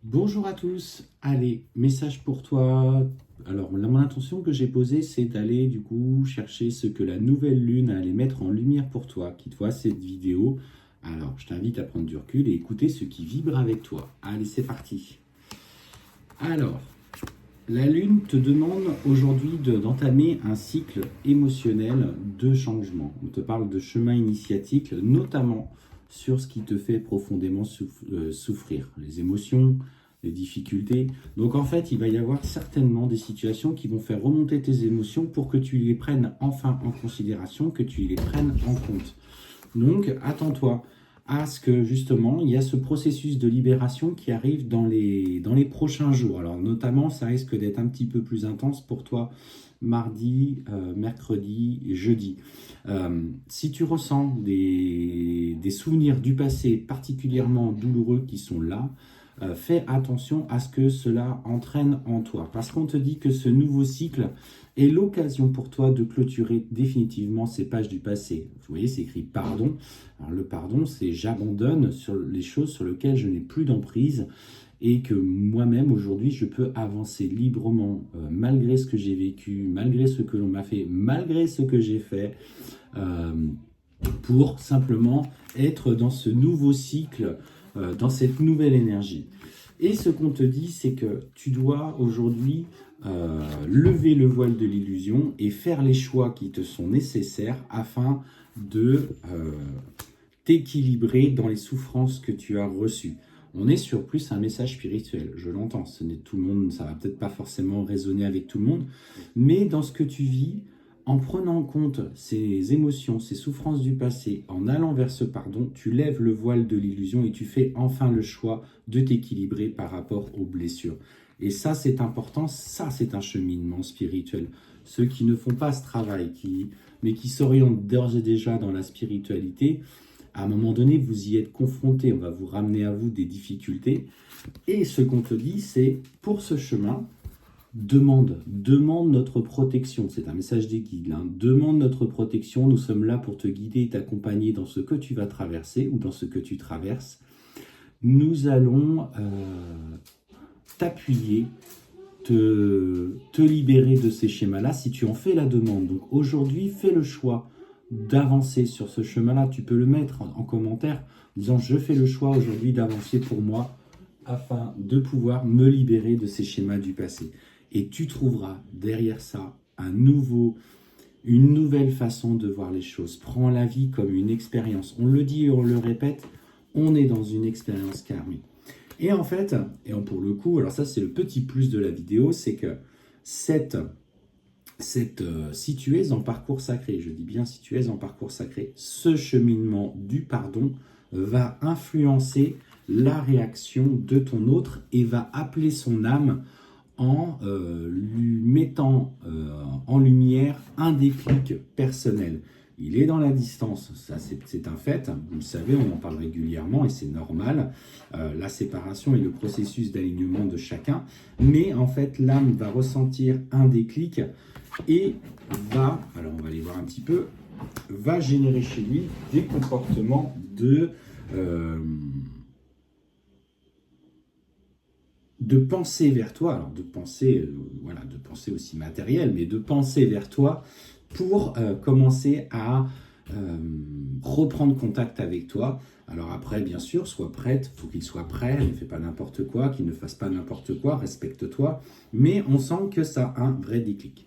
Bonjour à tous, allez, message pour toi. Alors, mon intention que j'ai posée, c'est d'aller du coup chercher ce que la nouvelle lune allait mettre en lumière pour toi, qui te voit cette vidéo. Alors, je t'invite à prendre du recul et écouter ce qui vibre avec toi. Allez, c'est parti. Alors, la lune te demande aujourd'hui d'entamer un cycle émotionnel de changement. On te parle de chemin initiatique, notamment sur ce qui te fait profondément souffrir, les émotions, les difficultés. Donc en fait, il va y avoir certainement des situations qui vont faire remonter tes émotions pour que tu les prennes enfin en considération, que tu les prennes en compte. Donc attends-toi à ce que justement il y a ce processus de libération qui arrive dans les prochains jours. Alors notamment, ça risque d'être un petit peu plus intense pour toi mardi, mercredi et jeudi. Si tu ressens des souvenirs du passé particulièrement douloureux qui sont là, fais attention à ce que cela entraîne en toi. Parce qu'on te dit que ce nouveau cycle est l'occasion pour toi de clôturer définitivement ces pages du passé. Vous voyez, c'est écrit pardon. Alors le pardon, c'est j'abandonne sur les choses sur lesquelles je n'ai plus d'emprise et que moi-même aujourd'hui je peux avancer librement malgré ce que j'ai vécu, malgré ce que l'on m'a fait, malgré ce que j'ai fait, pour simplement être dans ce nouveau cycle, dans cette nouvelle énergie. Et ce qu'on te dit, c'est que tu dois aujourd'hui lever le voile de l'illusion et faire les choix qui te sont nécessaires afin de t'équilibrer dans les souffrances que tu as reçues. On est sur plus un message spirituel, je l'entends, ce n'est tout le monde, ça va peut-être pas forcément résonner avec tout le monde, mais dans ce que tu vis, en prenant en compte ces émotions, ces souffrances du passé, en allant vers ce pardon, tu lèves le voile de l'illusion et tu fais enfin le choix de t'équilibrer par rapport aux blessures. Et ça, c'est important, ça, c'est un cheminement spirituel. Ceux qui ne font pas ce travail, mais qui s'orientent d'ores et déjà dans la spiritualité, à un moment donné, vous y êtes confrontés, on va vous ramener à vous des difficultés. Et ce qu'on te dit, c'est pour ce chemin, demande notre protection. C'est un message des guides. Demande notre protection. Nous sommes là pour te guider et t'accompagner dans ce que tu vas traverser ou dans ce que tu traverses. Nous allons t'appuyer, te libérer de ces schémas-là si tu en fais la demande. Donc aujourd'hui, fais le choix d'avancer sur ce chemin-là. Tu peux le mettre en commentaire en disant « Je fais le choix aujourd'hui d'avancer pour moi afin de pouvoir me libérer de ces schémas du passé. » Et tu trouveras derrière ça une nouvelle façon de voir les choses. Prends la vie comme une expérience. On le dit et on le répète, on est dans une expérience karmique. Et en fait, pour le coup, alors ça c'est le petit plus de la vidéo, c'est que si tu es en parcours sacré, je dis bien si tu es en parcours sacré, ce cheminement du pardon va influencer la réaction de ton autre et va appeler son âme en lui mettant en lumière un déclic personnel. Il est dans la distance, ça c'est un fait, vous le savez, on en parle régulièrement et c'est normal, la séparation et le processus d'alignement de chacun, mais en fait l'âme va ressentir un déclic et alors on va aller voir un petit peu, va générer chez lui des comportements de penser vers toi, alors de penser aussi matériel, mais de penser vers toi pour commencer à reprendre contact avec toi. Alors après, bien sûr, sois prête, il faut qu'il soit prêt, ne fais pas n'importe quoi, qu'il ne fasse pas n'importe quoi, respecte-toi, mais on sent que ça a un vrai déclic.